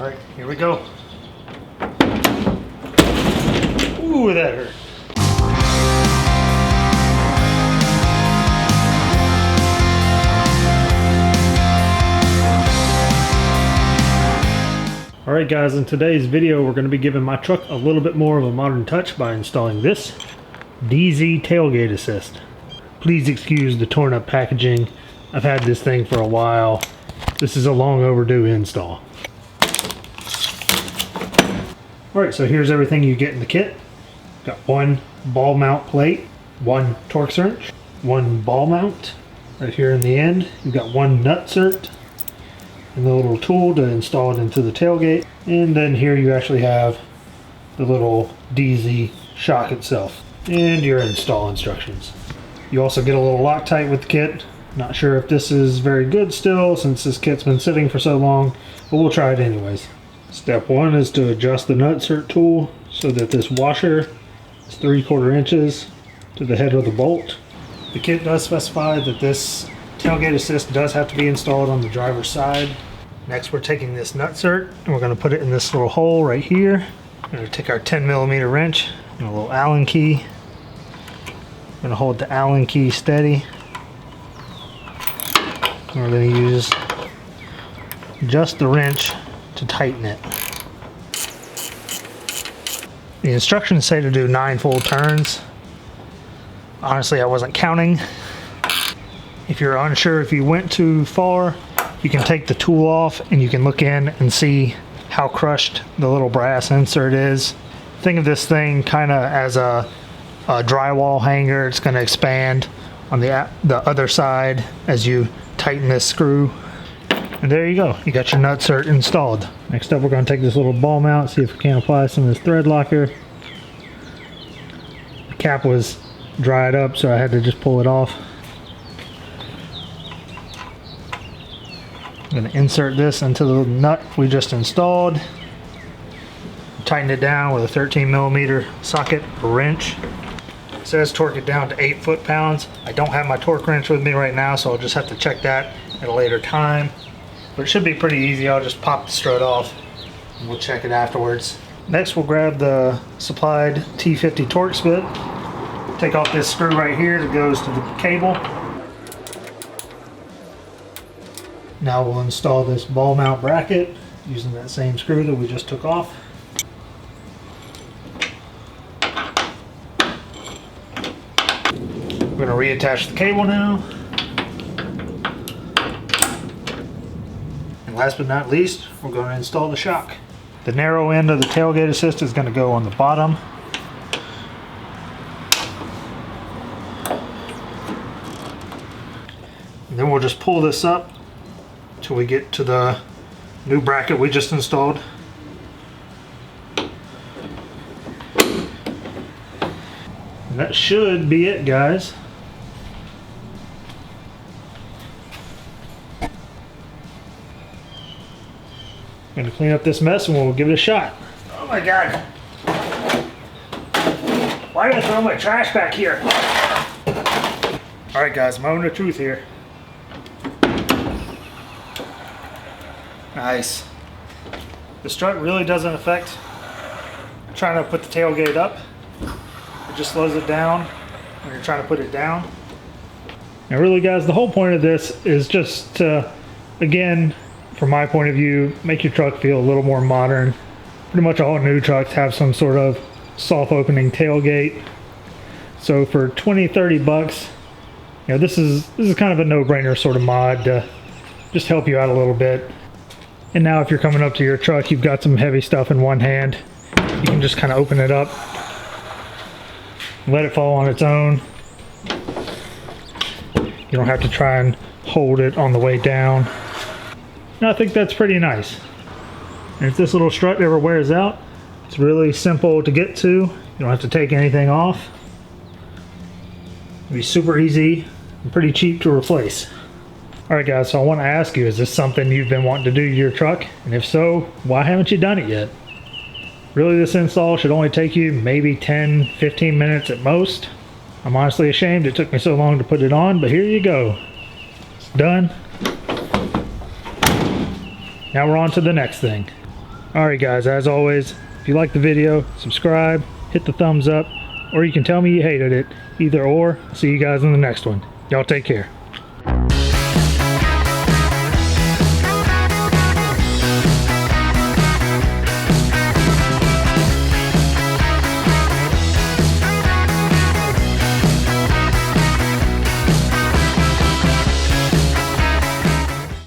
All right, here we go. Ooh, that hurt. Alright guys, in today's video we're going to be giving my truck a little bit more of a modern touch by installing this DZ Tailgate Assist. Please excuse the torn up packaging. I've had this thing for a while. This is a long overdue install. Alright, so here's everything you get in the kit. Got one ball mount plate, one Torx wrench, one ball mount. Right here in the end, you've got one nut cert, and the little tool to install it into the tailgate. And then here you actually have the little DZ shock itself and your install instructions. You also get a little Loctite with the kit. Not sure if this is very good still since this kit's been sitting for so long, but we'll try it anyways. Step one is to adjust the nut cert tool so that this washer is 3/4 inches to the head of the bolt. The kit does specify that this tailgate assist does have to be installed on the driver's side. Next, we're taking this nut cert and we're going to put it in this little hole right here. We're going to take our 10mm wrench and a little Allen key. We're going to hold the Allen key steady. And we're going to use just the wrench to tighten it. The instructions say to do 9 full turns. Honestly, I wasn't counting. If you're unsure if you went too far, you can take the tool off and you can look in and see how crushed the little brass insert is. Think of this thing kind of as a drywall hanger. It's going to expand on the other side as you tighten this screw. And there you go. You got your nut cert installed. Next up, we're going to take this little ball mount, see if we can apply some of this thread locker. The cap was dried up, so I had to just pull it off. I'm going to insert this into the nut we just installed. Tighten it down with a 13mm socket wrench. It says torque it down to 8 foot-pounds. I don't have my torque wrench with me right now, so I'll just have to check that at a later time. But it should be pretty easy. I'll just pop the strut off and we'll check it afterwards. Next, we'll grab the supplied T50 Torx bit. Take off this screw right here that goes to the cable. Now we'll install this ball mount bracket using that same screw that we just took off. We're going to reattach the cable now. And last but not least, we're going to install the shock. The narrow end of the tailgate assist is going to go on the bottom. And then we'll just pull this up till we get to the new bracket we just installed. And that should be it, guys. I'm going to clean up this mess and we'll give it a shot. Oh my god. Why did I throw my trash back here? Alright guys, moment of truth here. Nice. The strut really doesn't affect trying to put the tailgate up. It just slows it down when you're trying to put it down. And really guys, the whole point of this is just to, again, from my point of view, make your truck feel a little more modern. Pretty much all new trucks have some sort of soft opening tailgate. So for 20-30 bucks, you know, this is kind of a no-brainer sort of mod to just help you out a little bit. And now if you're coming up to your truck, you've got some heavy stuff in one hand, you can just kind of open it up, let it fall on its own. You don't have to try and hold it on the way down. And I think that's pretty nice. And if this little strut ever wears out, it's really simple to get to. You don't have to take anything off. It'll be super easy and pretty cheap to replace. Alright guys, so I want to ask you, is this something you've been wanting to do to your truck? And if so, why haven't you done it yet? Really, this install should only take you maybe 10-15 minutes at most. I'm honestly ashamed it took me so long to put it on, but here you go. It's done. Now we're on to the next thing. Alright guys, as always, if you like the video, subscribe, hit the thumbs up, or you can tell me you hated it. Either or. See you guys in the next one. Y'all take care.